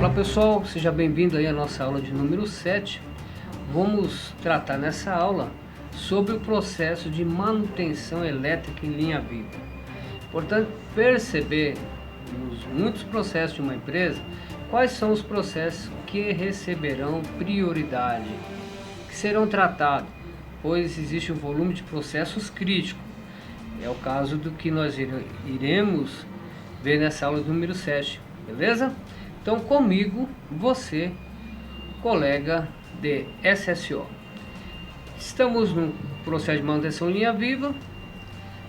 Olá pessoal, seja bem-vindo aí à nossa aula de número 7. Vamos tratar nessa aula sobre o processo de manutenção elétrica em linha viva. Portanto, perceber nos muitos processos de uma empresa quais são os processos que receberão prioridade, que serão tratados, pois existe um volume de processos críticos. É o caso do que nós iremos ver nessa aula número 7, beleza? Então comigo, você, colega de SSO. Estamos no processo de manutenção em linha viva.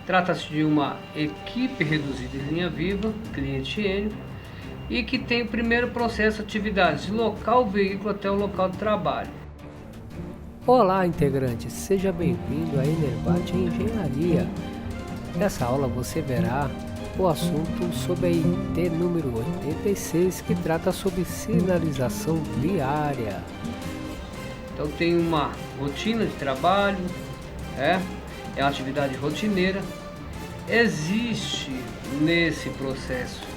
Trata-se de uma equipe reduzida em linha viva, cliente N, e que tem o primeiro processo de atividades, deslocar o veículo até o local de trabalho. Olá, integrantes, seja bem-vindo à Enervat Engenharia. Nessa aula você verá o assunto sobre a IT número 86, que trata sobre sinalização viária. Então tem uma rotina de trabalho, é uma atividade rotineira. Existe nesse processo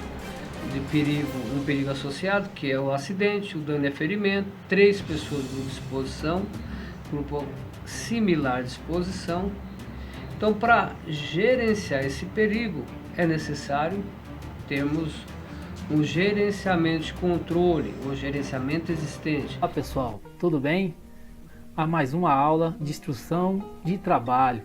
de perigo, um perigo associado, que é o acidente, o dano e ferimento, 3 pessoas de exposição, grupo similar de exposição. Então, para gerenciar esse perigo, é necessário termos um gerenciamento de controle, um gerenciamento existente. Olá pessoal, tudo bem? A mais uma aula de instrução de trabalho.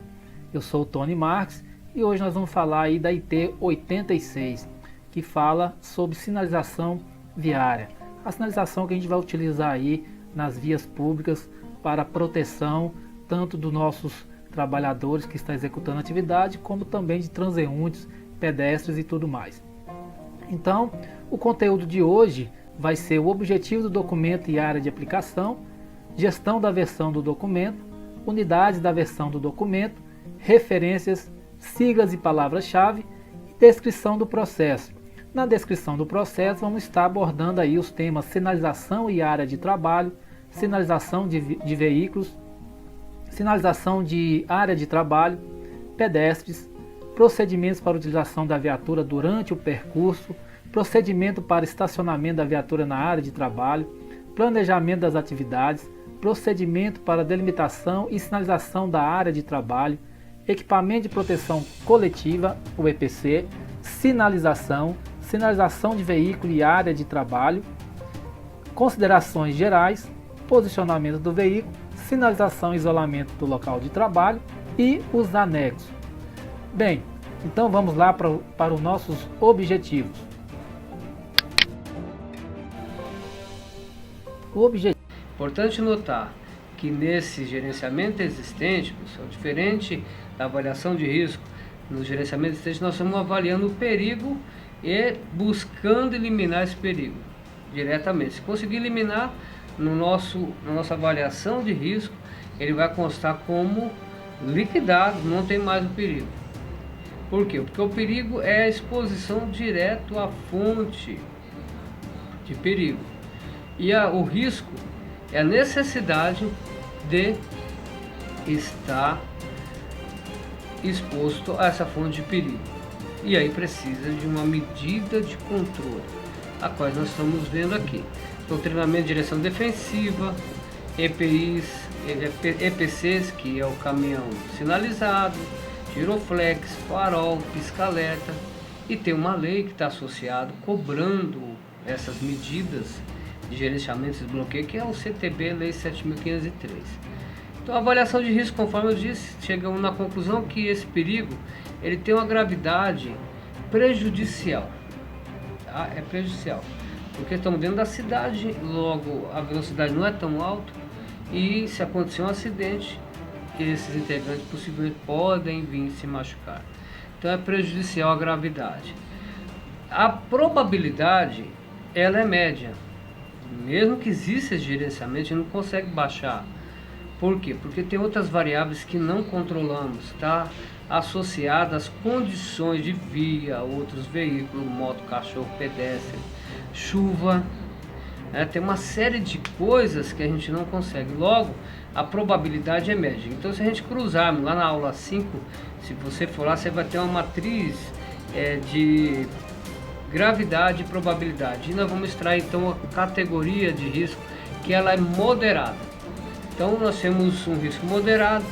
Eu sou o Tony Marques e hoje nós vamos falar aí da IT 86, que fala sobre sinalização viária. A sinalização que a gente vai utilizar aí nas vias públicas para proteção tanto dos nossos trabalhadores que estão executando a atividade, como também de transeuntes, pedestres e tudo mais. Então, o conteúdo de hoje vai ser o objetivo do documento e área de aplicação, gestão da versão do documento, unidades da versão do documento, referências, siglas e palavras-chave e descrição do processo. Na descrição do processo vamos estar abordando aí os temas sinalização e área de trabalho, sinalização de veículos, sinalização de área de trabalho, pedestres, procedimentos para utilização da viatura durante o percurso, procedimento para estacionamento da viatura na área de trabalho, planejamento das atividades, procedimento para delimitação e sinalização da área de trabalho, equipamento de proteção coletiva, o EPC, sinalização, sinalização de veículo e área de trabalho, considerações gerais, posicionamento do veículo, sinalização e isolamento do local de trabalho e os anexos. Bem, então vamos lá para os nossos objetivos. Importante notar que nesse gerenciamento existente, pessoal, diferente da avaliação de risco, no gerenciamento existente nós estamos avaliando o perigo e buscando eliminar esse perigo diretamente. Se conseguir eliminar, na nossa avaliação de risco, ele vai constar como liquidado, não tem mais o perigo. Por quê? Porque o perigo é a exposição direto à fonte de perigo. E o risco é a necessidade de estar exposto a essa fonte de perigo. E aí precisa de uma medida de controle, a qual nós estamos vendo aqui. Então, treinamento de direção defensiva, EPCs, que é o caminhão sinalizado, giroflex, farol, pisca-alerta, e tem uma lei que está associada cobrando essas medidas de gerenciamento de desbloqueio, que é o CTB, Lei 7.503. Então, a avaliação de risco, conforme eu disse, chegamos na conclusão que esse perigo ele tem uma gravidade prejudicial, tá? É prejudicial, porque estamos dentro da cidade, logo a velocidade não é tão alta, e se acontecer um acidente, esses integrantes possivelmente podem vir se machucar. Então é prejudicial a gravidade. A probabilidade, ela é média. Mesmo que exista esse gerenciamento, a gente não consegue baixar. Por quê? Porque tem outras variáveis que não controlamos, tá? Associadas às condições de via, outros veículos, moto, cachorro, pedestre, chuva, tem uma série de coisas que a gente não consegue. Logo, a probabilidade é média. Então, se a gente cruzarmos lá na aula 5, se você for lá, você vai ter uma matriz de gravidade e probabilidade. E nós vamos extrair então a categoria de risco, que ela é moderada. Então nós temos um risco moderado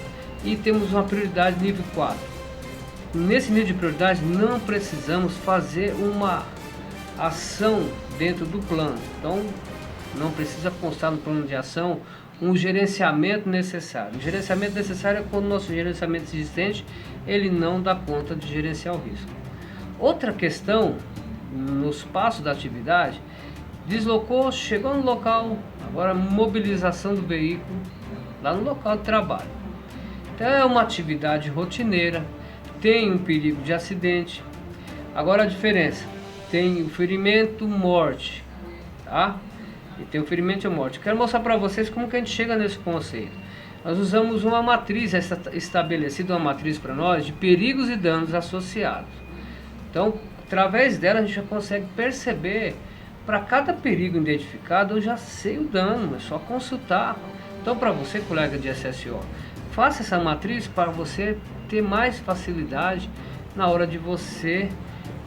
e temos uma prioridade nível 4. Nesse nível de prioridade não precisamos fazer uma ação dentro do plano. Então não precisa constar no plano de ação um gerenciamento necessário. O gerenciamento necessário é quando o nosso gerenciamento existente ele não dá conta de gerenciar o risco. Outra questão, nos passos da atividade, deslocou, chegou no local, agora mobilização do veículo lá no local de trabalho. Então é uma atividade rotineira, tem um perigo de acidente. Agora a diferença, tem o ferimento, morte, tá? E tem o ferimento e morte. Quero mostrar para vocês como que a gente chega nesse conceito. Nós usamos uma matriz, estabelecida uma matriz para nós de perigos e danos associados. Então, através dela a gente já consegue perceber, para cada perigo identificado eu já sei o dano, é só consultar. Então, para você, colega de SSO, faça essa matriz para você ter mais facilidade na hora de você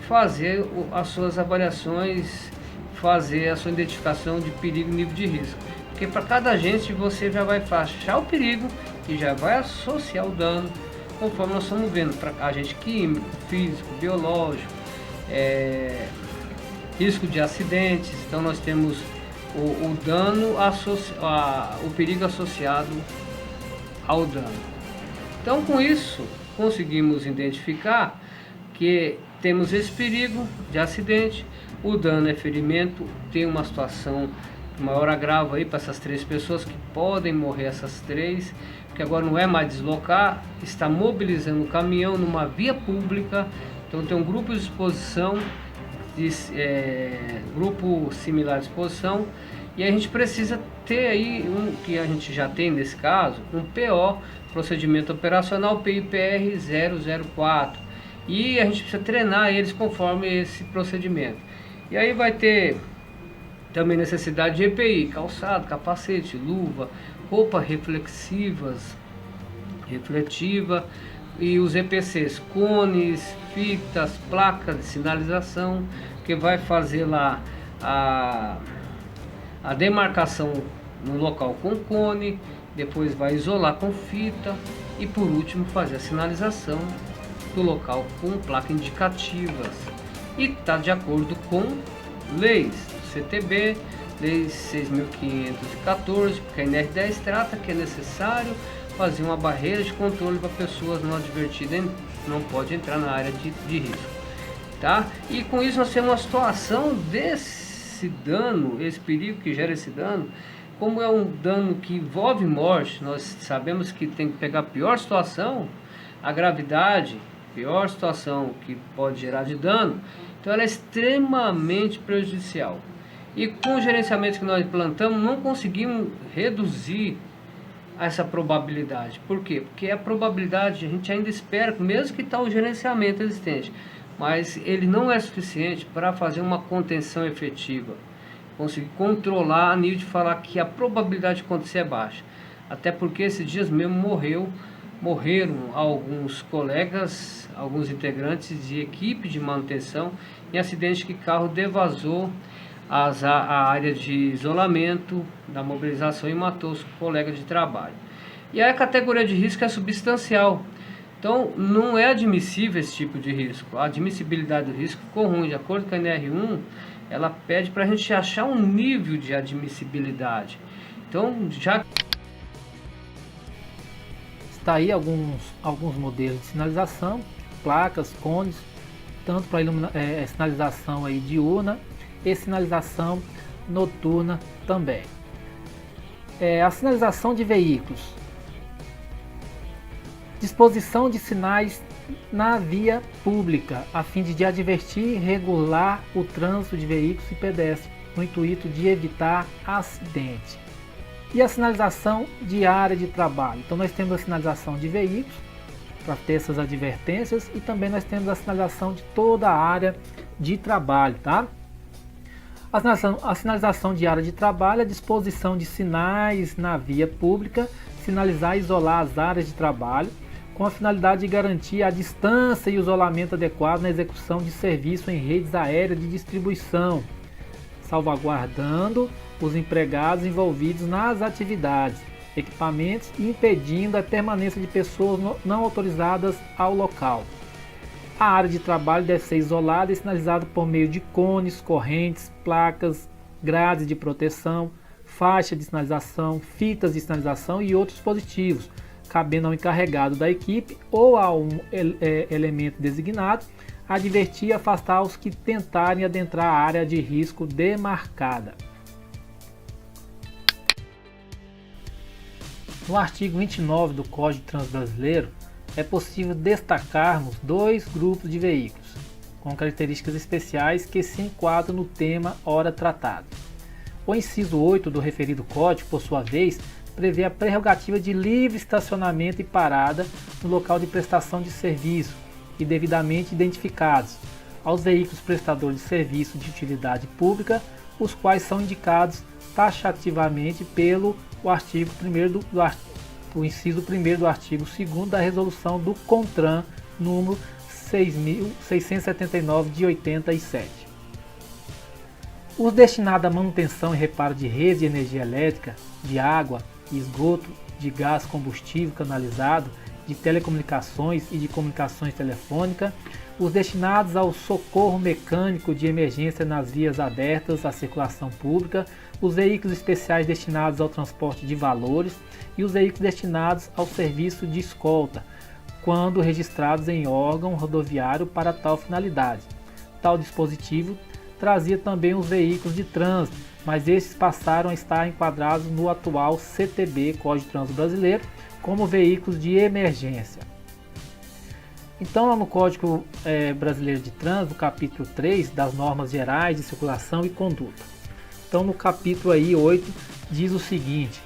fazer as suas avaliações, fazer a sua identificação de perigo e nível de risco. Porque para cada agente você já vai achar o perigo e já vai associar o dano, conforme nós estamos vendo, para agente químico, físico, biológico, risco de acidentes. Então nós temos o dano, o perigo associado ao dano. Então com isso conseguimos identificar que temos esse perigo de acidente, o dano é ferimento, tem uma situação de maior agravo aí para essas 3 pessoas, que podem morrer essas 3, porque agora não é mais deslocar, está mobilizando o caminhão numa via pública. Então tem um grupo de exposição, grupo similar de exposição, e a gente precisa ter aí, que a gente já tem nesse caso, um PO, procedimento operacional PIPR 004, e a gente precisa treinar eles conforme esse procedimento. E aí vai ter também necessidade de EPI, calçado, capacete, luva, roupas refletiva, e os EPCs, cones, fitas, placas de sinalização, que vai fazer lá a demarcação no local com cone, depois vai isolar com fita e por último fazer a sinalização do local com placa indicativas. E está de acordo com leis CTB, lei 6.514, porque a NR10 trata que é necessário fazer uma barreira de controle para pessoas não advertidas, não pode entrar na área de risco, tá? E com isso nós temos uma situação desse dano, esse perigo que gera esse dano. Como é um dano que envolve morte, nós sabemos que tem que pegar a pior situação, a gravidade, pior situação que pode gerar de dano, então ela é extremamente prejudicial. E com o gerenciamento que nós implantamos, não conseguimos reduzir essa probabilidade. Por quê? Porque a probabilidade a gente ainda espera, mesmo que está o gerenciamento existente, mas ele não é suficiente para fazer uma contenção efetiva, conseguir controlar a nível de falar que a probabilidade de acontecer é baixa. Até porque esses dias mesmo morreram alguns colegas, alguns integrantes de equipe de manutenção em acidente que carro devasou a área de isolamento da mobilização e matou os colegas de trabalho. E aí a categoria de risco é substancial. Então não é admissível esse tipo de risco. A admissibilidade do risco ficou ruim. De acordo com a NR1, ela pede para a gente achar um nível de admissibilidade. Então já está aí alguns modelos de sinalização, placas, cones, tanto para sinalização aí diurna e sinalização noturna também. A sinalização de veículos, disposição de sinais na via pública, a fim de advertir e regular o trânsito de veículos e pedestres, no intuito de evitar acidente. E a sinalização de área de trabalho. Então nós temos a sinalização de veículos, para ter essas advertências, e também nós temos a sinalização de toda a área de trabalho, tá? A sinalização de área de trabalho, a disposição de sinais na via pública, sinalizar e isolar as áreas de trabalho, com a finalidade de garantir a distância e o isolamento adequado na execução de serviço em redes aéreas de distribuição, salvaguardando os empregados envolvidos nas atividades, equipamentos e impedindo a permanência de pessoas não autorizadas ao local. A área de trabalho deve ser isolada e sinalizada por meio de cones, correntes, placas, grades de proteção, faixa de sinalização, fitas de sinalização e outros dispositivos, cabendo ao encarregado da equipe ou a um elemento designado advertir e afastar os que tentarem adentrar a área de risco demarcada. No artigo 29 do Código de Trânsito Brasileiro, é possível destacarmos dois grupos de veículos, com características especiais que se enquadram no tema ora tratado. O inciso 8 do referido Código, por sua vez, prevê a prerrogativa de livre estacionamento e parada no local de prestação de serviço e devidamente identificados aos veículos prestadores de serviço de utilidade pública, os quais são indicados taxativamente pelo artigo 1º o inciso 1º do artigo 2º da resolução do CONTRAN número 6.679 de 87. Os destinados à manutenção e reparo de redes de energia elétrica, de água e esgoto, de gás combustível canalizado, de telecomunicações e de comunicações telefônicas, os destinados ao socorro mecânico de emergência nas vias abertas à circulação pública, os veículos especiais destinados ao transporte de valores e os veículos destinados ao serviço de escolta, quando registrados em órgão rodoviário para tal finalidade. Tal dispositivo trazia também os veículos de trânsito, mas esses passaram a estar enquadrados no atual CTB, Código de Trânsito Brasileiro, como veículos de emergência. Então, lá no Código Brasileiro de Trânsito, capítulo 3, das normas gerais de circulação e conduta. Então, no capítulo aí, 8, diz o seguinte: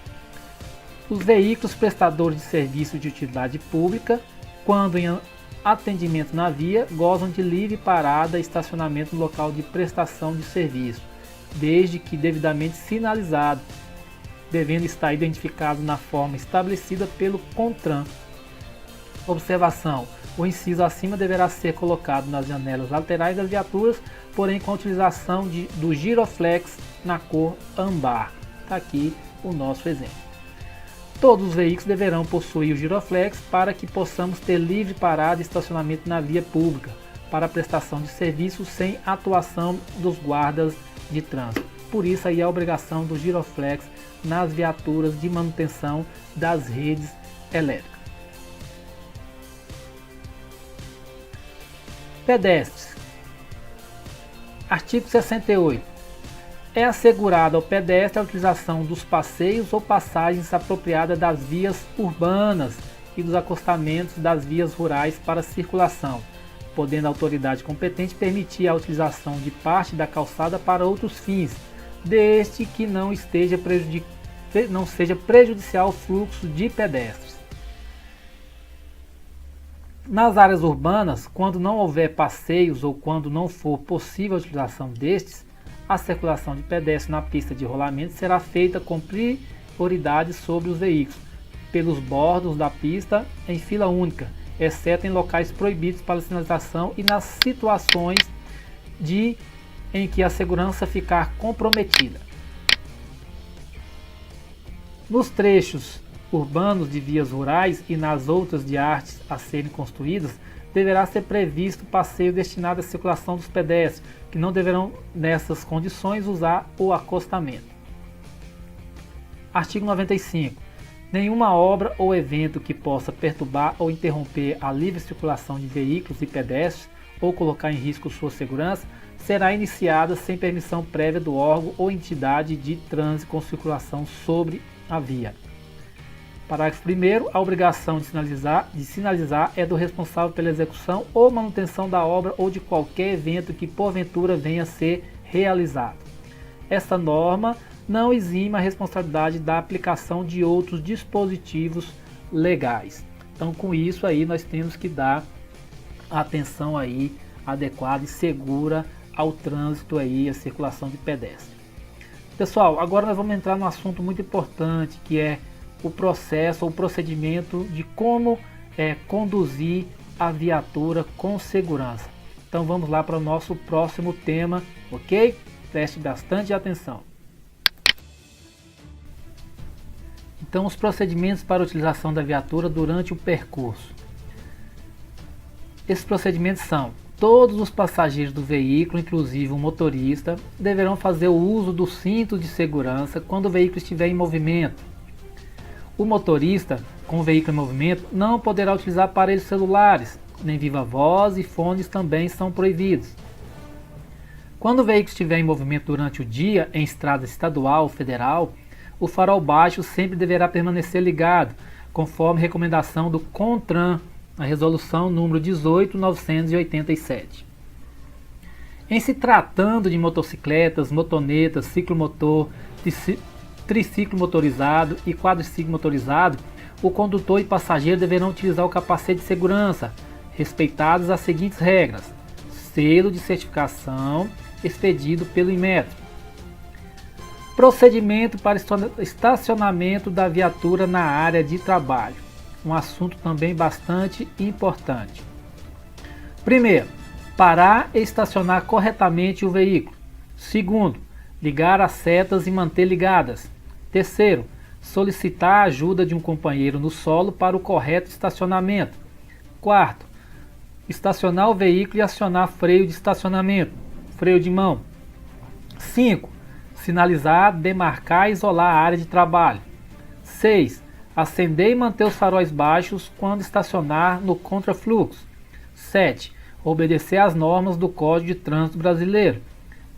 os veículos prestadores de serviço de utilidade pública, quando em atendimento na via, gozam de livre parada e estacionamento no local de prestação de serviço, desde que devidamente sinalizado, devendo estar identificado na forma estabelecida pelo CONTRAN. Observação: o inciso acima deverá ser colocado nas janelas laterais das viaturas, porém com a utilização do giroflex na cor âmbar. Está aqui o nosso exemplo. Todos os veículos deverão possuir o giroflex para que possamos ter livre parada e estacionamento na via pública, para a prestação de serviço sem atuação dos guardas de trânsito. Por isso aí a obrigação do giroflex nas viaturas de manutenção das redes elétricas. Pedestres. Artigo 68. É assegurada ao pedestre a utilização dos passeios ou passagens apropriadas das vias urbanas e dos acostamentos das vias rurais para circulação, podendo a autoridade competente permitir a utilização de parte da calçada para outros fins, desde que não seja prejudicial ao fluxo de pedestres. Nas áreas urbanas, quando não houver passeios ou quando não for possível a utilização destes, a circulação de pedestres na pista de rolamento será feita com prioridade sobre os veículos, pelos bordos da pista em fila única, exceto em locais proibidos para sinalização e nas situações em que a segurança ficar comprometida. Nos trechos urbanos de vias rurais e nas outras de artes a serem construídas, deverá ser previsto passeio destinado à circulação dos pedestres, que não deverão, nessas condições, usar o acostamento. Artigo 95. Nenhuma obra ou evento que possa perturbar ou interromper a livre circulação de veículos e pedestres ou colocar em risco sua segurança será iniciada sem permissão prévia do órgão ou entidade de trânsito com circulação sobre a via. Parágrafo 1º. A obrigação de sinalizar é do responsável pela execução ou manutenção da obra ou de qualquer evento que porventura venha a ser realizado. Esta norma não exime a responsabilidade da aplicação de outros dispositivos legais. Então, com isso aí nós temos que dar atenção aí adequada e segura ao trânsito aí, à circulação de pedestres. Pessoal, agora nós vamos entrar num assunto muito importante, que é o processo ou procedimento de como é conduzir a viatura com segurança. Então vamos lá para o nosso próximo tema, ok? Preste bastante atenção. Então, os procedimentos para a utilização da viatura durante o percurso. Esses procedimentos são: todos os passageiros do veículo, inclusive o motorista, deverão fazer o uso do cinto de segurança quando o veículo estiver em movimento. O motorista, com o veículo em movimento, não poderá utilizar aparelhos celulares, nem viva-voz e fones também são proibidos. Quando o veículo estiver em movimento durante o dia, em estrada estadual ou federal, o farol baixo sempre deverá permanecer ligado, conforme recomendação do CONTRAN, a resolução número 18.987. Em se tratando de motocicletas, motonetas, ciclomotor, triciclo motorizado e quadriciclo motorizado, o condutor e passageiro deverão utilizar o capacete de segurança, respeitadas as seguintes regras: selo de certificação expedido pelo Inmetro. Procedimento para estacionamento da viatura na área de trabalho. Um assunto também bastante importante. Primeiro, parar e estacionar corretamente o veículo. Segundo, ligar as setas e manter ligadas. Terceiro, solicitar a ajuda de um companheiro no solo para o correto estacionamento. Quarto, estacionar o veículo e acionar freio de estacionamento, freio de mão. 5. Sinalizar, demarcar e isolar a área de trabalho. 6. Acender e manter os faróis baixos quando estacionar no contrafluxo. 7. Obedecer às normas do Código de Trânsito Brasileiro.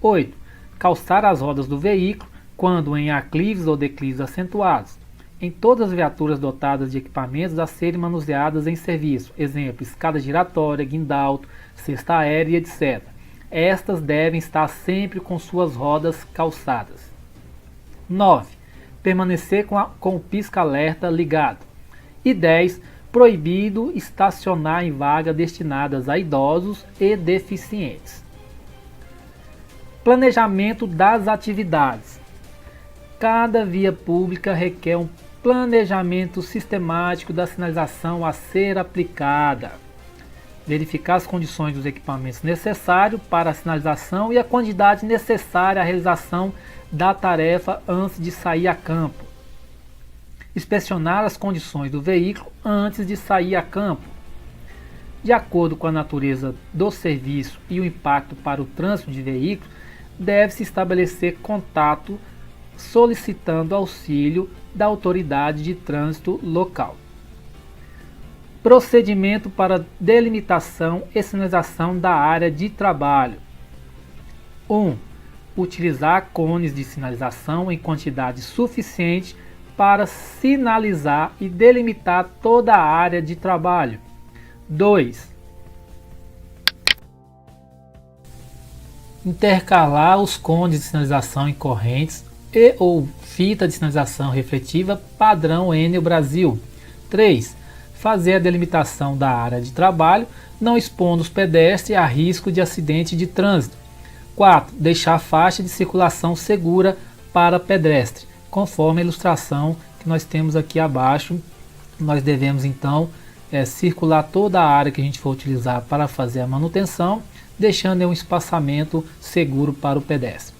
8. Calçar as rodas do veículo quando em aclives ou declives acentuados. Em todas as viaturas dotadas de equipamentos a serem manuseadas em serviço, exemplo, escada giratória, guindalto, cesta aérea, etc. Estas devem estar sempre com suas rodas calçadas. 9. Permanecer com o pisca-alerta ligado. E 10. Proibido estacionar em vagas destinadas a idosos e deficientes. Planejamento das atividades. Cada via pública requer um planejamento sistemático da sinalização a ser aplicada. Verificar as condições dos equipamentos necessários para a sinalização e a quantidade necessária à realização da tarefa antes de sair a campo. Inspecionar as condições do veículo antes de sair a campo. De acordo com a natureza do serviço e o impacto para o trânsito de veículos, deve-se estabelecer contato solicitando auxílio da autoridade de trânsito local. Procedimento para delimitação e sinalização da área de trabalho. 1. Utilizar cones de sinalização em quantidade suficiente para sinalizar e delimitar toda a área de trabalho. 2. Intercalar os cones de sinalização em correntes e ou fita de sinalização refletiva padrão Enel Brasil. 3. Fazer a delimitação da área de trabalho, não expondo os pedestres a risco de acidente de trânsito. 4. Deixar faixa de circulação segura para pedestre. Conforme a ilustração que nós temos aqui abaixo, nós devemos então circular toda a área que a gente for utilizar para fazer a manutenção, deixando um espaço seguro para o pedestre.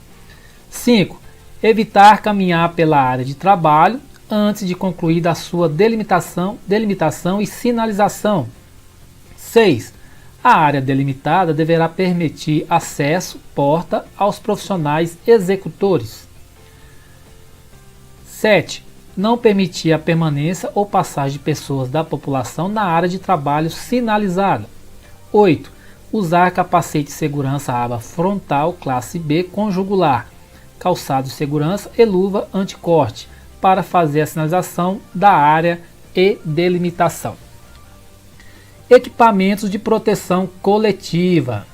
5. Evitar caminhar pela área de trabalho antes de concluir a sua delimitação e sinalização. 6. A área delimitada deverá permitir acesso, porta, aos profissionais executores. 7. Não permitir a permanência ou passagem de pessoas da população na área de trabalho sinalizada. 8. Usar capacete de segurança aba frontal classe B com jugular, calçado de segurança e luva anticorte para fazer a sinalização da área e delimitação. Equipamentos de proteção coletiva.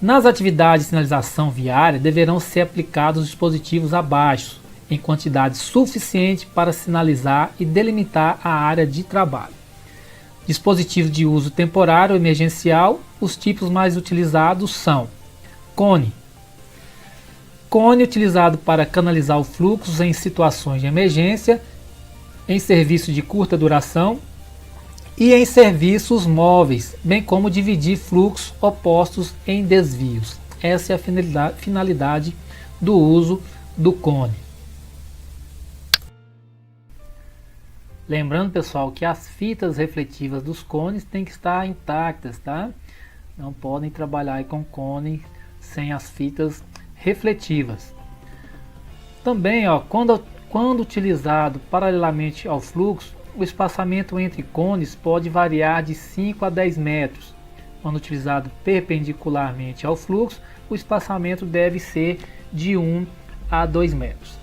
Nas atividades de sinalização viária deverão ser aplicados os dispositivos abaixo, em quantidade suficiente para sinalizar e delimitar a área de trabalho. Dispositivos de uso temporário ou emergencial, os tipos mais utilizados são: cone. Cone utilizado para canalizar o fluxo em situações de emergência em serviços de curta duração e em serviços móveis, bem como dividir fluxos opostos em desvios. Essa é a finalidade do uso do cone. Lembrando, pessoal, que as fitas refletivas dos cones têm que estar intactas, tá? Não podem trabalhar com cone sem as fitas refletivas. Também, quando utilizado paralelamente ao fluxo, o espaçamento entre cones pode variar de 5 a 10 metros. Quando utilizado perpendicularmente ao fluxo, o espaçamento deve ser de 1 a 2 metros.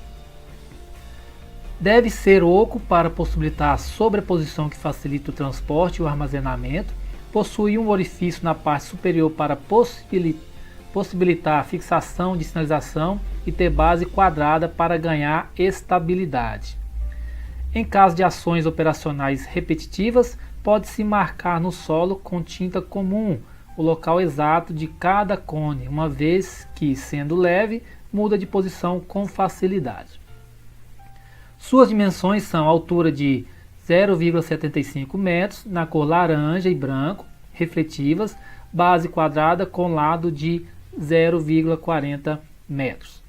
Deve ser oco para possibilitar a sobreposição que facilita o transporte e o armazenamento. Possui um orifício na parte superior para possibilitar a fixação de sinalização e ter base quadrada para ganhar estabilidade. Em caso de ações operacionais repetitivas, pode-se marcar no solo com tinta comum o local exato de cada cone, uma vez que, sendo leve, muda de posição com facilidade. Suas dimensões são altura de 0,75 metros na cor laranja e branco, refletivas, base quadrada com lado de 0,40 metros.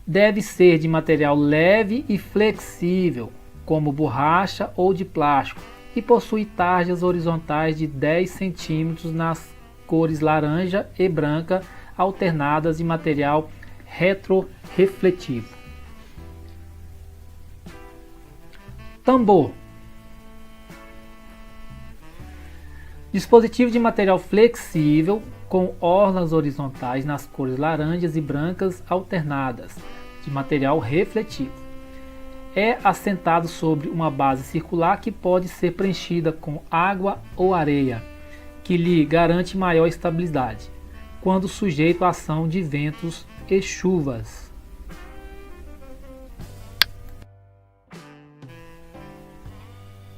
Deve ser de material leve e flexível, como borracha ou de plástico, e possui tarjas horizontais de 10 cm nas cores laranja e branca, alternadas de material retrorefletivo. Tambor. Dispositivo de material flexível com orlas horizontais nas cores laranjas e brancas alternadas, de material refletivo. É assentado sobre uma base circular que pode ser preenchida com água ou areia, que lhe garante maior estabilidade, quando sujeito à ação de ventos e chuvas.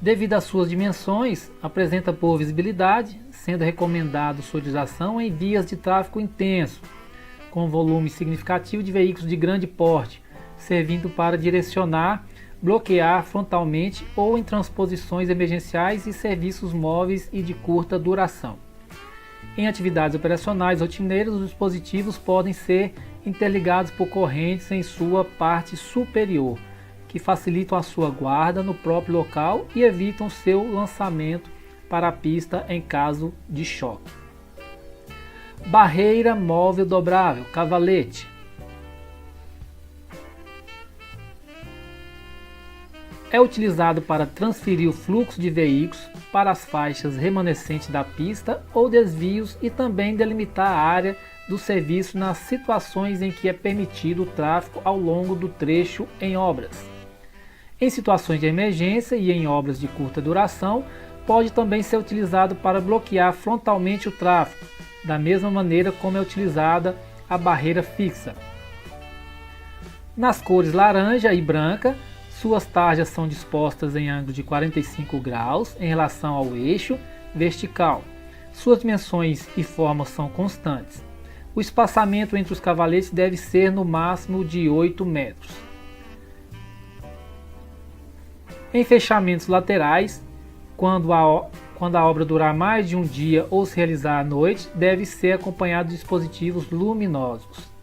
Devido às suas dimensões, apresenta boa visibilidade, sendo recomendado sua utilização em vias de tráfego intenso, com volume significativo de veículos de grande porte, servindo para direcionar, bloquear frontalmente ou em transposições emergenciais e serviços móveis e de curta duração. Em atividades operacionais rotineiras, os dispositivos podem ser interligados por correntes em sua parte superior, que facilitam a sua guarda no próprio local e evitam seu lançamento para a pista em caso de choque. Barreira móvel dobrável, cavalete. É utilizado para transferir o fluxo de veículos para as faixas remanescentes da pista ou desvios e também delimitar a área do serviço nas situações em que é permitido o tráfego ao longo do trecho em obras. Em situações de emergência e em obras de curta duração, pode também ser utilizado para bloquear frontalmente o tráfego, da mesma maneira como é utilizada a barreira fixa. Nas cores laranja e branca, suas tarjas são dispostas em ângulo de 45 graus em relação ao eixo vertical. Suas dimensões e formas são constantes. O espaçamento entre os cavaletes deve ser no máximo de 8 metros. Em fechamentos laterais, quando a obra durar mais de um dia ou se realizar à noite, deve ser acompanhado de dispositivos luminosos.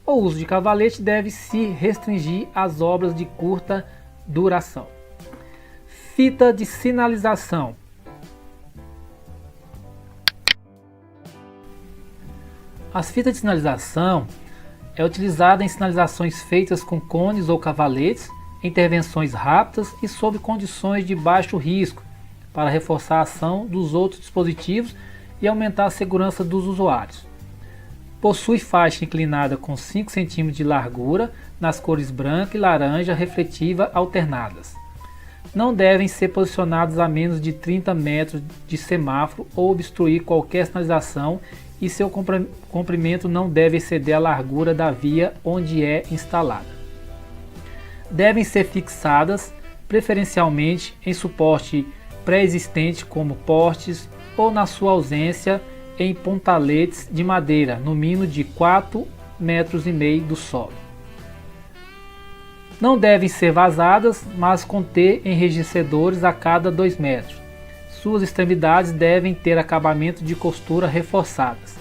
O uso de cavalete deve se restringir às obras de curta duração. Fita de sinalização. As fitas de sinalização é utilizada em sinalizações feitas com cones ou cavaletes, intervenções rápidas e sob condições de baixo risco, para reforçar a ação dos outros dispositivos e aumentar a segurança dos usuários. Possui faixa inclinada com 5 cm de largura nas cores branca e laranja refletiva alternadas. Não devem ser posicionados a menos de 30 metros de semáforo ou obstruir qualquer sinalização e seu comprimento não deve exceder a largura da via onde é instalada. Devem ser fixadas preferencialmente em suporte pré-existente como postes ou, na sua ausência, em pontaletes de madeira, no mínimo de 4,5 metros do solo. Não devem ser vazadas, mas conter enrijecedores a cada 2 metros. Suas extremidades devem ter acabamento de costura reforçadas.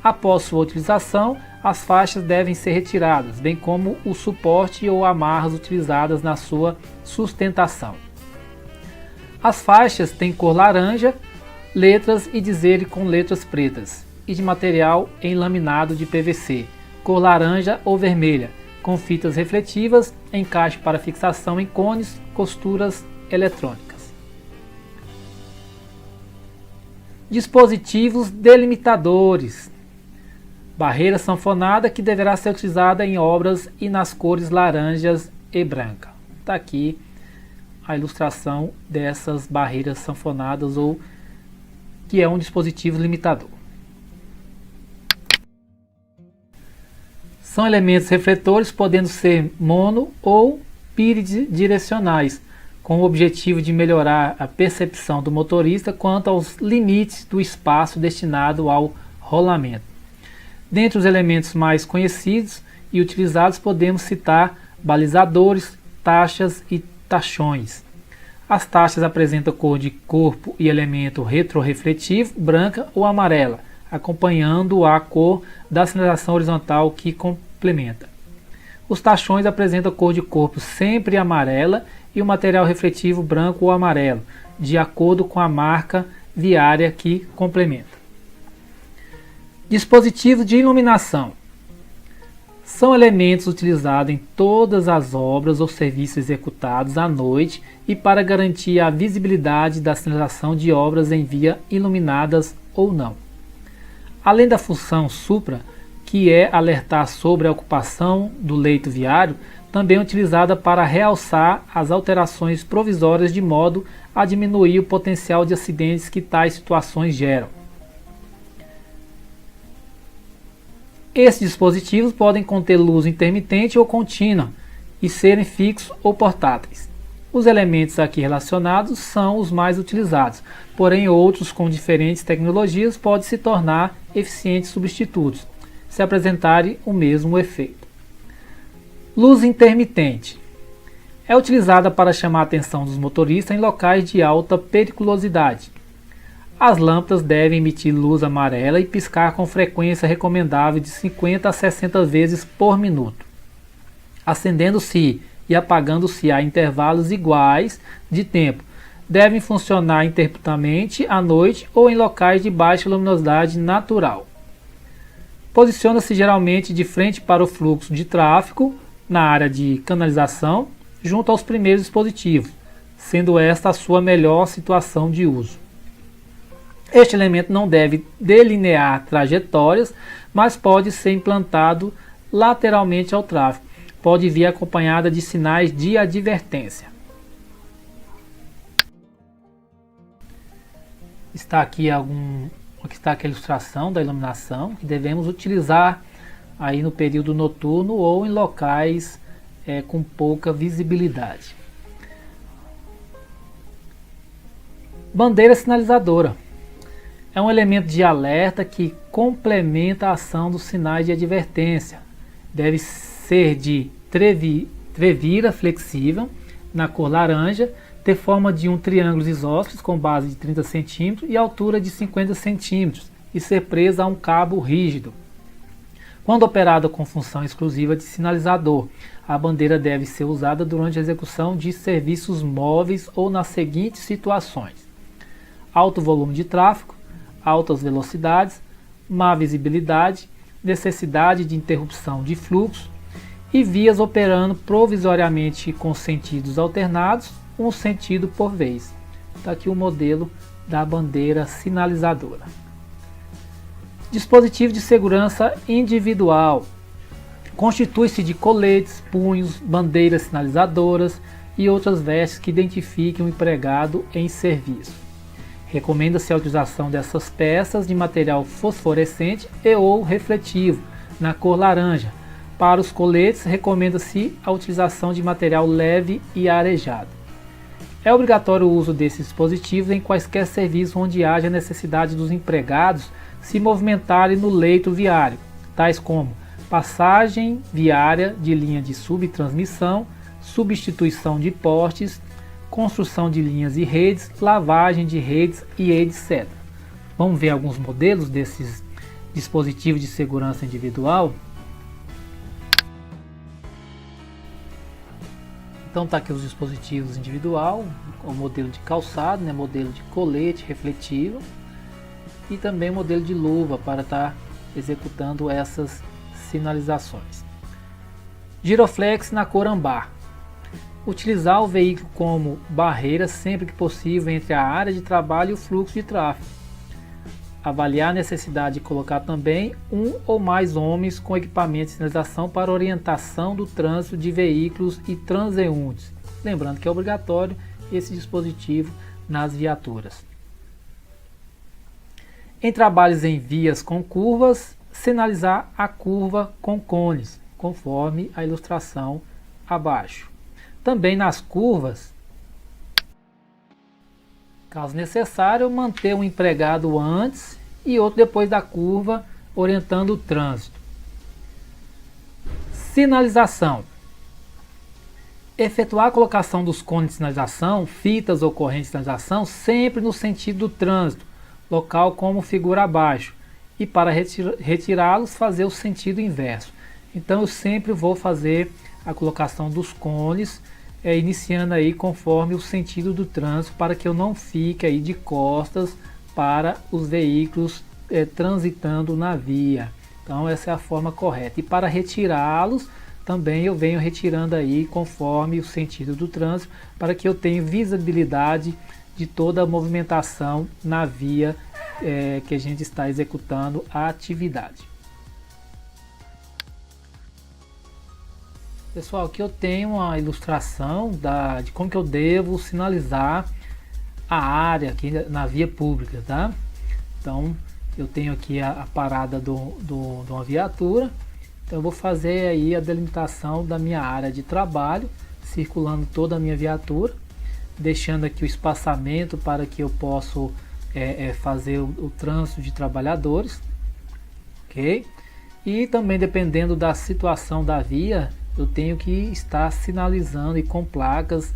Após sua utilização, as faixas devem ser retiradas, bem como o suporte ou amarras utilizadas na sua sustentação. As faixas têm cor laranja, letras e dizeres com letras pretas, e de material enlaminado de PVC, cor laranja ou vermelha, com fitas refletivas, encaixe para fixação em cones, costuras eletrônicas. Dispositivos delimitadores. Barreira sanfonada que deverá ser utilizada em obras e nas cores laranjas e branca. Está aqui a ilustração dessas barreiras sanfonadas, ou que é um dispositivo limitador. São elementos refletores podendo ser mono ou bidirecionais, com o objetivo de melhorar a percepção do motorista quanto aos limites do espaço destinado ao rolamento. Dentre os elementos mais conhecidos e utilizados podemos citar balizadores, taxas e tachões. As taxas apresentam cor de corpo e elemento retrorefletivo, branca ou amarela, acompanhando a cor da sinalização horizontal que complementa. Os tachões apresentam cor de corpo sempre amarela e o material refletivo branco ou amarelo, de acordo com a marca viária que complementa. Dispositivos de iluminação. São elementos utilizados em todas as obras ou serviços executados à noite e para garantir a visibilidade da sinalização de obras em via iluminadas ou não. Além da função supra, que é alertar sobre a ocupação do leito viário, também é utilizada para realçar as alterações provisórias de modo a diminuir o potencial de acidentes que tais situações geram. Esses dispositivos podem conter luz intermitente ou contínua e serem fixos ou portáteis. Os elementos aqui relacionados são os mais utilizados, porém outros com diferentes tecnologias podem se tornar eficientes substitutos, se apresentarem o mesmo efeito. Luz intermitente. É utilizada para chamar a atenção dos motoristas em locais de alta periculosidade. As lâmpadas devem emitir luz amarela e piscar com frequência recomendável de 50 a 60 vezes por minuto, acendendo-se e apagando-se a intervalos iguais de tempo. Devem funcionar interruptamente à noite ou em locais de baixa luminosidade natural. Posiciona-se geralmente de frente para o fluxo de tráfego na área de canalização, junto aos primeiros dispositivos, sendo esta a sua melhor situação de uso. Este elemento não deve delinear trajetórias, mas pode ser implantado lateralmente ao tráfego. Pode vir acompanhada de sinais de advertência. Está aqui a ilustração da iluminação que devemos utilizar aí no período noturno ou em locais com pouca visibilidade. Bandeira sinalizadora. É um elemento de alerta que complementa a ação dos sinais de advertência. Deve ser de trevira flexível, na cor laranja, ter forma de um triângulo isósceles com base de 30 cm e altura de 50 cm e ser presa a um cabo rígido. Quando operada com função exclusiva de sinalizador, a bandeira deve ser usada durante a execução de serviços móveis ou nas seguintes situações: alto volume de tráfego, altas velocidades, má visibilidade, necessidade de interrupção de fluxo e vias operando provisoriamente com sentidos alternados, um sentido por vez. Está aqui o modelo da bandeira sinalizadora. Dispositivo de segurança individual. Constitui-se de coletes, punhos, bandeiras sinalizadoras e outras vestes que identifiquem o empregado em serviço. Recomenda-se a utilização dessas peças de material fosforescente e ou refletivo, na cor laranja. Para os coletes, recomenda-se a utilização de material leve e arejado. É obrigatório o uso desses dispositivos em quaisquer serviços onde haja necessidade dos empregados se movimentarem no leito viário, tais como passagem viária de linha de subtransmissão, substituição de postes, construção de linhas e redes, lavagem de redes e etc. Vamos ver alguns modelos desses dispositivos de segurança individual. Então tá aqui os dispositivos individual, o modelo de calçado, né, modelo de colete refletivo e também modelo de luva para estar executando essas sinalizações. Giroflex na cor âmbar. Utilizar o veículo como barreira sempre que possível entre a área de trabalho e o fluxo de tráfego. Avaliar a necessidade de colocar também um ou mais homens com equipamento de sinalização para orientação do trânsito de veículos e transeuntes. Lembrando que é obrigatório esse dispositivo nas viaturas. Em trabalhos em vias com curvas, sinalizar a curva com cones, conforme a ilustração abaixo. Também nas curvas, caso necessário, manter um empregado antes e outro depois da curva, orientando o trânsito. Sinalização. Efetuar a colocação dos cones de sinalização, fitas ou correntes de sinalização, sempre no sentido do trânsito, local como figura abaixo, e para retirá-los, fazer o sentido inverso. Então eu sempre vou fazer a colocação dos cones, iniciando aí conforme o sentido do trânsito, para que eu não fique aí de costas para os veículos transitando na via. Então essa é a forma correta. E para retirá-los, também eu venho retirando aí conforme o sentido do trânsito, para que eu tenha visibilidade de toda a movimentação na via que a gente está executando a atividade. Pessoal, aqui eu tenho uma ilustração de como que eu devo sinalizar a área aqui na via pública, tá? Então, eu tenho aqui a parada de uma viatura, então eu vou fazer aí a delimitação da minha área de trabalho, circulando toda a minha viatura, deixando aqui o espaçamento para que eu possa fazer o trânsito de trabalhadores, ok? E também, dependendo da situação da via, eu tenho que estar sinalizando e com placas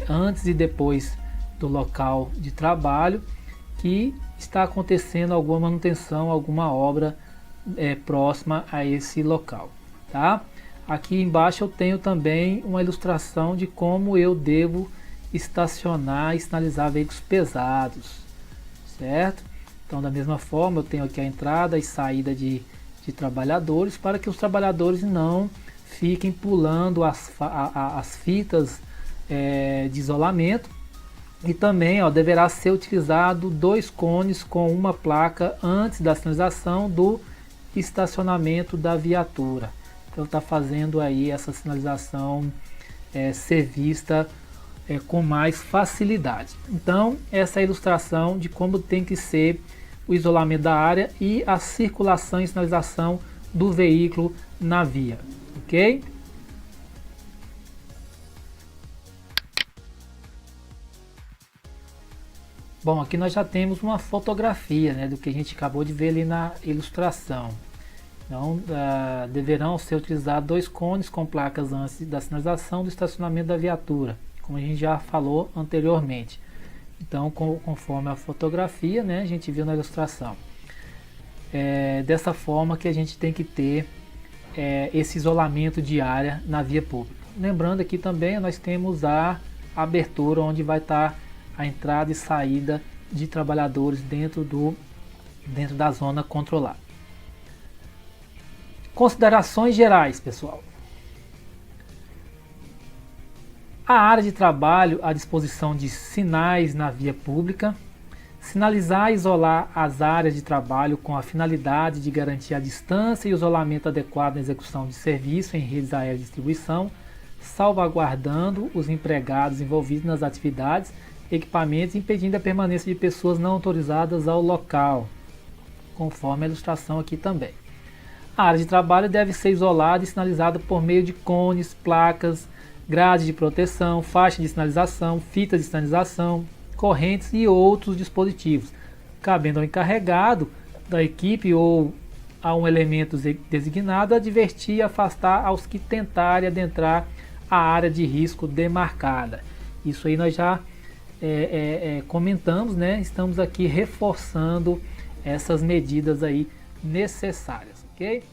antes e depois do local de trabalho que está acontecendo alguma manutenção, alguma obra próxima a esse local, tá? Aqui embaixo eu tenho também uma ilustração de como eu devo estacionar e sinalizar veículos pesados, certo? Então, da mesma forma, eu tenho aqui a entrada e saída de trabalhadores, para que os trabalhadores não fiquem pulando as fitas de isolamento. E também deverá ser utilizado 2 cones com uma placa antes da sinalização do estacionamento da viatura. Então está fazendo aí essa sinalização ser vista com mais facilidade. Então essa é a ilustração de como tem que ser o isolamento da área e a circulação e sinalização do veículo na via, ok? Bom, aqui nós já temos uma fotografia, né, do que a gente acabou de ver ali na ilustração. Então, deverão ser utilizados 2 cones com placas antes da sinalização do estacionamento da viatura, como a gente já falou anteriormente. Então, conforme a fotografia, né, a gente viu na ilustração. Dessa forma que a gente tem que ter esse isolamento de área na via pública. Lembrando aqui também, nós temos a abertura onde vai estar a entrada e saída de trabalhadores dentro da zona controlada. Considerações gerais, pessoal. A área de trabalho à disposição de sinais na via pública. Sinalizar e isolar as áreas de trabalho com a finalidade de garantir a distância e o isolamento adequado na execução de serviço em redes aéreas de distribuição, salvaguardando os empregados envolvidos nas atividades, equipamentos, impedindo a permanência de pessoas não autorizadas ao local, conforme a ilustração aqui também. A área de trabalho deve ser isolada e sinalizada por meio de cones, placas, grades de proteção, faixa de sinalização, fitas de sinalização, correntes e outros dispositivos, cabendo ao encarregado da equipe ou a um elemento designado advertir e afastar aos que tentarem adentrar a área de risco demarcada. Isso aí nós já comentamos, né? Estamos aqui reforçando essas medidas aí necessárias, ok?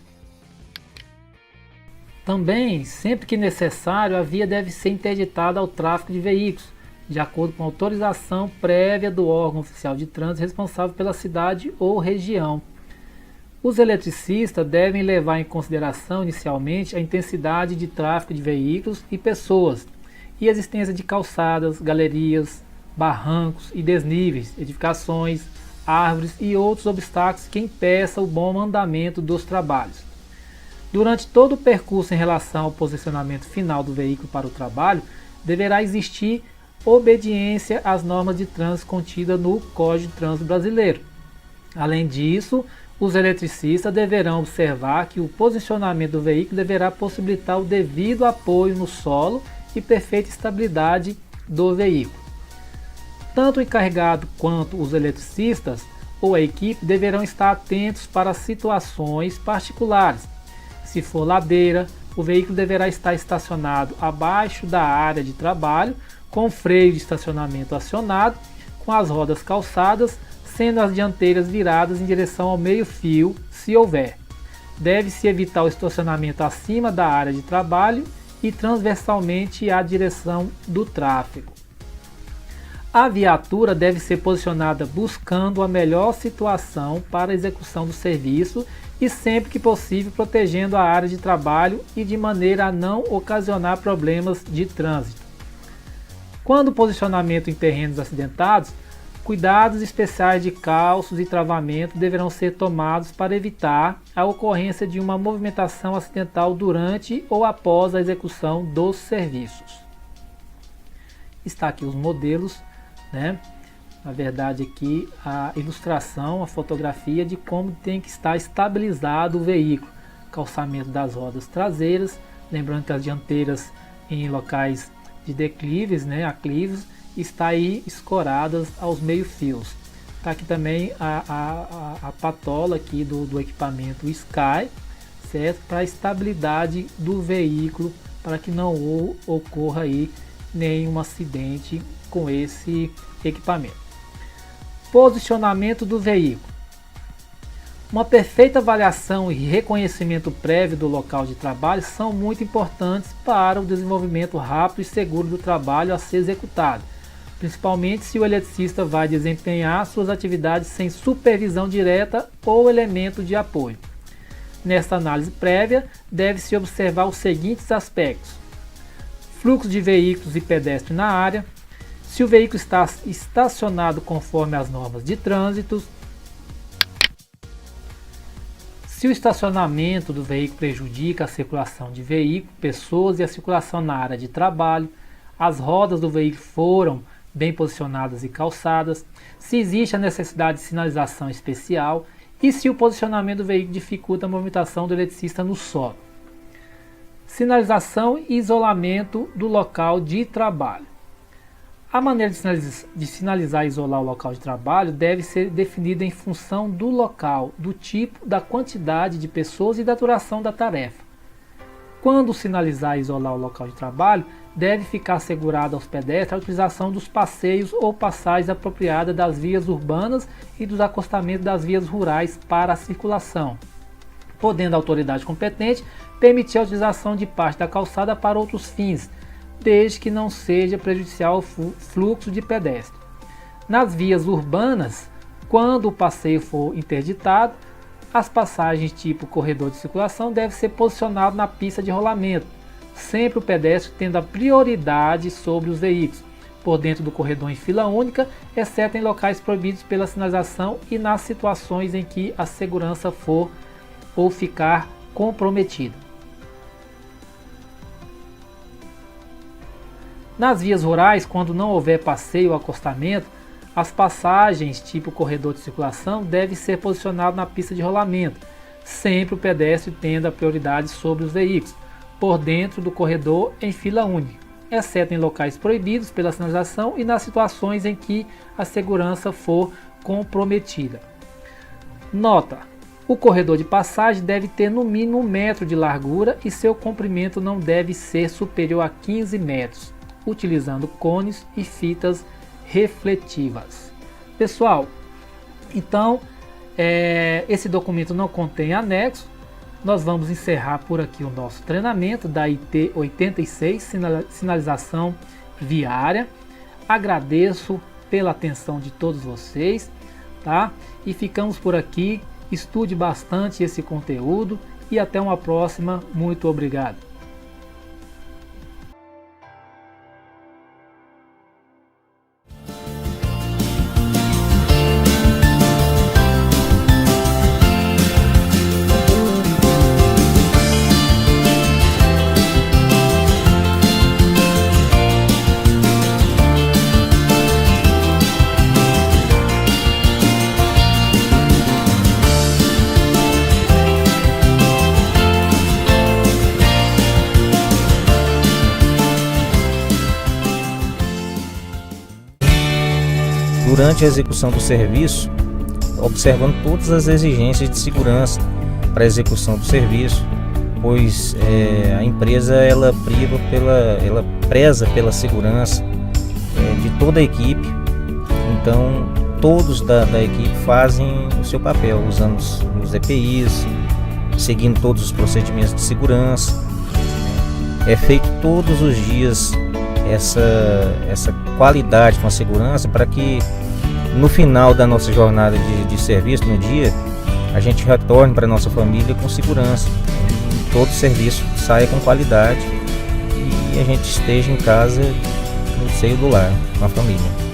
Também, sempre que necessário, a via deve ser interditada ao tráfego de veículos, de acordo com a autorização prévia do órgão oficial de trânsito responsável pela cidade ou região. Os eletricistas devem levar em consideração inicialmente a intensidade de tráfego de veículos e pessoas e a existência de calçadas, galerias, barrancos e desníveis, edificações, árvores e outros obstáculos que impeçam o bom andamento dos trabalhos. Durante todo o percurso em relação ao posicionamento final do veículo para o trabalho, deverá existir obediência às normas de trânsito contidas no Código de Trânsito Brasileiro. Além disso, os eletricistas deverão observar que o posicionamento do veículo deverá possibilitar o devido apoio no solo e perfeita estabilidade do veículo. Tanto o encarregado quanto os eletricistas ou a equipe deverão estar atentos para situações particulares. Se for ladeira, o veículo deverá estar estacionado abaixo da área de trabalho, com freio de estacionamento acionado, com as rodas calçadas, sendo as dianteiras viradas em direção ao meio-fio, se houver. Deve-se evitar o estacionamento acima da área de trabalho e transversalmente à direção do tráfego. A viatura deve ser posicionada buscando a melhor situação para a execução do serviço e sempre que possível protegendo a área de trabalho e de maneira a não ocasionar problemas de trânsito. Quando o posicionamento em terrenos acidentados, cuidados especiais de calços e travamento deverão ser tomados para evitar a ocorrência de uma movimentação acidental durante ou após a execução dos serviços. Está aqui os modelos, né? Na verdade aqui a ilustração, a fotografia de como tem que estar estabilizado o veículo. Calçamento das rodas traseiras, lembrando que as dianteiras em locais de declives, né, aclives, está aí escoradas aos meio-fios. Está aqui também a patola aqui do equipamento Sky, certo? Para a estabilidade do veículo, para que não ocorra aí nenhum acidente com esse equipamento. Posicionamento do veículo. Uma perfeita avaliação e reconhecimento prévio do local de trabalho são muito importantes para o desenvolvimento rápido e seguro do trabalho a ser executado, principalmente se o eletricista vai desempenhar suas atividades sem supervisão direta ou elemento de apoio. Nesta análise prévia, deve-se observar os seguintes aspectos: fluxo de veículos e pedestres na área, se o veículo está estacionado conforme as normas de trânsito, se o estacionamento do veículo prejudica a circulação de veículos, pessoas e a circulação na área de trabalho, as rodas do veículo foram bem posicionadas e calçadas, se existe a necessidade de sinalização especial e se o posicionamento do veículo dificulta a movimentação do eletricista no solo. Sinalização e isolamento do local de trabalho. A maneira de sinalizar e isolar o local de trabalho deve ser definida em função do local, do tipo, da quantidade de pessoas e da duração da tarefa. Quando sinalizar e isolar o local de trabalho, deve ficar assegurada aos pedestres a utilização dos passeios ou passagens apropriadas das vias urbanas e dos acostamentos das vias rurais para a circulação, podendo a autoridade competente permitir a utilização de parte da calçada para outros fins, desde que não seja prejudicial ao fluxo de pedestre. Nas vias urbanas, quando o passeio for interditado, as passagens tipo corredor de circulação devem ser posicionadas na pista de rolamento, sempre o pedestre tendo a prioridade sobre os veículos, por dentro do corredor em fila única, exceto em locais proibidos pela sinalização e nas situações em que a segurança for ou ficar comprometida. Nas vias rurais, quando não houver passeio ou acostamento, as passagens tipo corredor de circulação devem ser posicionadas na pista de rolamento, sempre o pedestre tendo a prioridade sobre os veículos, por dentro do corredor em fila única, exceto em locais proibidos pela sinalização e nas situações em que a segurança for comprometida. Nota: O corredor de passagem deve ter no mínimo 1 metro de largura e seu comprimento não deve ser superior a 15 metros, utilizando cones e fitas refletivas. Pessoal, então esse documento não contém anexo. Nós vamos encerrar por aqui o nosso treinamento da IT 86, sinalização viária. Agradeço pela atenção de todos vocês, tá? E ficamos por aqui. Estude bastante esse conteúdo e até uma próxima. Muito obrigado. Durante a execução do serviço, observando todas as exigências de segurança para a execução do serviço, pois a empresa ela preza pela segurança de toda a equipe. Então todos da equipe fazem o seu papel, usando os EPIs, seguindo todos os procedimentos de segurança. É feito todos os dias essa qualidade com a segurança para que no final da nossa jornada de serviço, no dia, a gente retorne para a nossa família com segurança. Todo serviço saia com qualidade e a gente esteja em casa, no seio do lar, com a família.